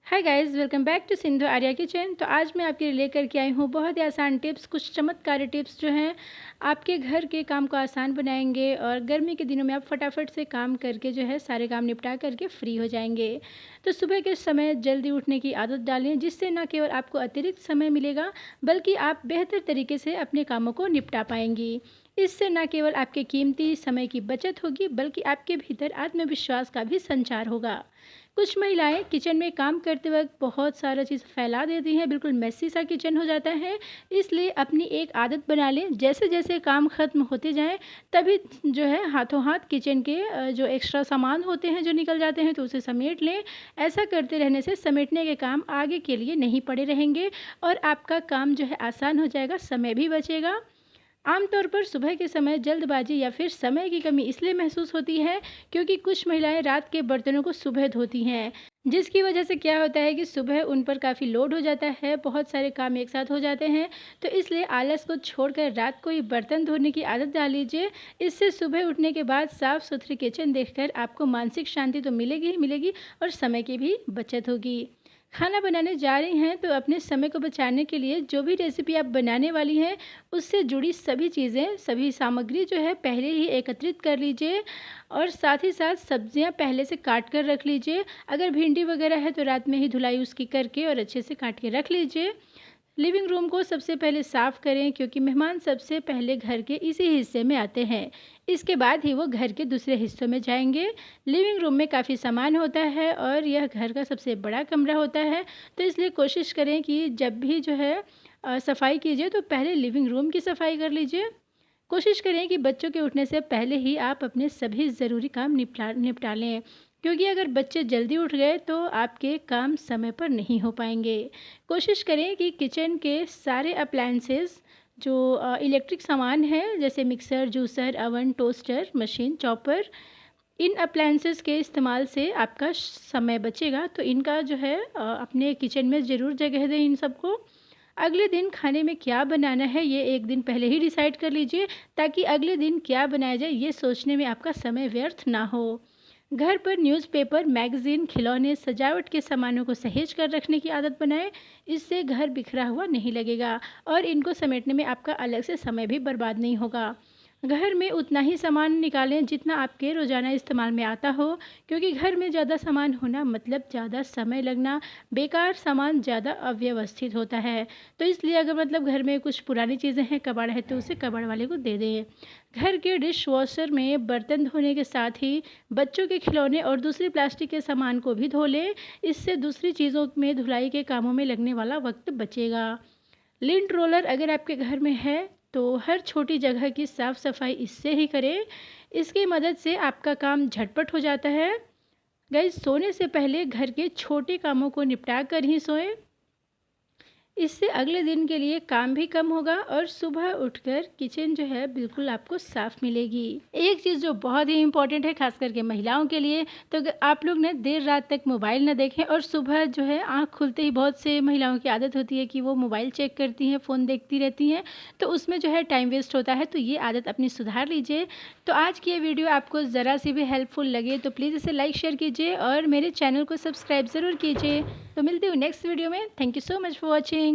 Hi guys, welcome back to Sindhu Arya kitchen. तो आज मैं आपके लिए लेकर के आई हूँ बहुत ही आसान टिप्स, कुछ चमत्कारी टिप्स जो हैं आपके घर के काम को आसान बनाएंगे और गर्मी के दिनों में आप फटाफट से काम करके जो है सारे काम निपटा करके फ्री हो जाएंगे। तो सुबह के समय जल्दी उठने की आदत डालें, जिससे न केवल आपको अतिरिक्त समय मिलेगा बल्कि आप बेहतर तरीके से अपने कामों को निपटा पाएंगी। इससे न केवल आपके कीमती समय की बचत होगी बल्कि आपके भीतर आत्मविश्वास का भी संचार होगा। कुछ महिलाएं किचन में काम करते वक्त बहुत सारा चीज़ फैला देती हैं, बिल्कुल मेसी सा किचन हो जाता है। इसलिए अपनी एक आदत बना लें, जैसे जैसे काम ख़त्म होते जाएं तभी जो है हाथों हाथ किचन के जो एक्स्ट्रा सामान होते हैं जो निकल जाते हैं तो उसे समेट लें। ऐसा करते रहने से समेटने के काम आगे के लिए नहीं पड़े रहेंगे और आपका काम जो है आसान हो जाएगा, समय भी बचेगा। आमतौर पर सुबह के समय जल्दबाजी या फिर समय की कमी इसलिए महसूस होती है क्योंकि कुछ महिलाएं रात के बर्तनों को सुबह धोती हैं, जिसकी वजह से क्या होता है कि सुबह उन पर काफ़ी लोड हो जाता है, बहुत सारे काम एक साथ हो जाते हैं। तो इसलिए आलस को छोड़कर रात को ही बर्तन धोने की आदत डाल लीजिए। इससे सुबह उठने के बाद साफ़ सुथरी किचन देखकर आपको मानसिक शांति तो मिलेगी ही मिलेगी और समय की भी बचत होगी। खाना बनाने जा रही हैं तो अपने समय को बचाने के लिए जो भी रेसिपी आप बनाने वाली हैं उससे जुड़ी सभी चीज़ें, सभी सामग्री जो है पहले ही एकत्रित कर लीजिए और साथ ही साथ सब्जियां पहले से काट कर रख लीजिए। अगर भिंडी वगैरह है तो रात में ही धुलाई उसकी करके और अच्छे से काट के रख लीजिए। लिविंग रूम को सबसे पहले साफ़ करें क्योंकि मेहमान सबसे पहले घर के इसी हिस्से में आते हैं, इसके बाद ही वो घर के दूसरे हिस्सों में जाएंगे। लिविंग रूम में काफ़ी सामान होता है और यह घर का सबसे बड़ा कमरा होता है, तो इसलिए कोशिश करें कि जब भी जो है सफाई कीजिए तो पहले लिविंग रूम की सफाई कर लीजिए। कोशिश करें कि बच्चों के उठने से पहले ही आप अपने सभी ज़रूरी काम निपटा लें, क्योंकि अगर बच्चे जल्दी उठ गए तो आपके काम समय पर नहीं हो पाएंगे। कोशिश करें कि किचन के सारे अप्लायंसेस जो इलेक्ट्रिक सामान है, जैसे mixer, juicer, oven, toaster, machine, chopper, इन अप्लायंसेस के इस्तेमाल से आपका समय बचेगा। तो इनका जो है अपने किचन में ज़रूर जगह दें इन सबको। अगले दिन खाने में क्या बनाना है ये एक दिन पहले ही डिसाइड कर लीजिए, ताकि अगले दिन क्या बनाया जाए ये सोचने में आपका समय व्यर्थ ना हो। घर पर न्यूज़पेपर, मैगज़ीन, खिलौने, सजावट के सामानों को सहेज कर रखने की आदत बनाएं। इससे घर बिखरा हुआ नहीं लगेगा और इनको समेटने में आपका अलग से समय भी बर्बाद नहीं होगा। घर में उतना ही सामान निकालें जितना आपके रोज़ाना इस्तेमाल में आता हो, क्योंकि घर में ज़्यादा सामान होना मतलब ज़्यादा समय लगना, बेकार सामान ज़्यादा अव्यवस्थित होता है। तो इसलिए अगर मतलब घर में कुछ पुरानी चीज़ें हैं, कबाड़ है, तो उसे कबाड़ वाले को दे दें। घर के डिश वॉशर में बर्तन धोने के साथ ही बच्चों के खिलौने और दूसरी प्लास्टिक के सामान को भी धो लें। इससे दूसरी चीज़ों में धुलाई के कामों में लगने वाला वक्त बचेगा। लिंट रोलर अगर आपके घर में है तो हर छोटी जगह की साफ़ सफाई इससे ही करें। इसकी मदद से आपका काम झटपट हो जाता है। गाइस, सोने से पहले घर के छोटे कामों को निपटा कर ही सोएं। इससे अगले दिन के लिए काम भी कम होगा और सुबह उठकर किचन जो है बिल्कुल आपको साफ़ मिलेगी। एक चीज़ जो बहुत ही इम्पोर्टेंट है खास करके महिलाओं के लिए, तो अगर आप लोग ने देर रात तक मोबाइल ना देखें और सुबह जो है आँख खुलते ही बहुत से महिलाओं की आदत होती है कि वो मोबाइल चेक करती हैं, फ़ोन देखती रहती हैं, तो उसमें जो है टाइम वेस्ट होता है। तो ये आदत अपनी सुधार लीजिए। तो आज की ये वीडियो आपको ज़रा सी भी हेल्पफुल लगे तो प्लीज़ इसे लाइक शेयर कीजिए और मेरे चैनल को सब्सक्राइब ज़रूर कीजिए। तो मिलती हूँ नेक्स्ट वीडियो में। Thank you so much for watching.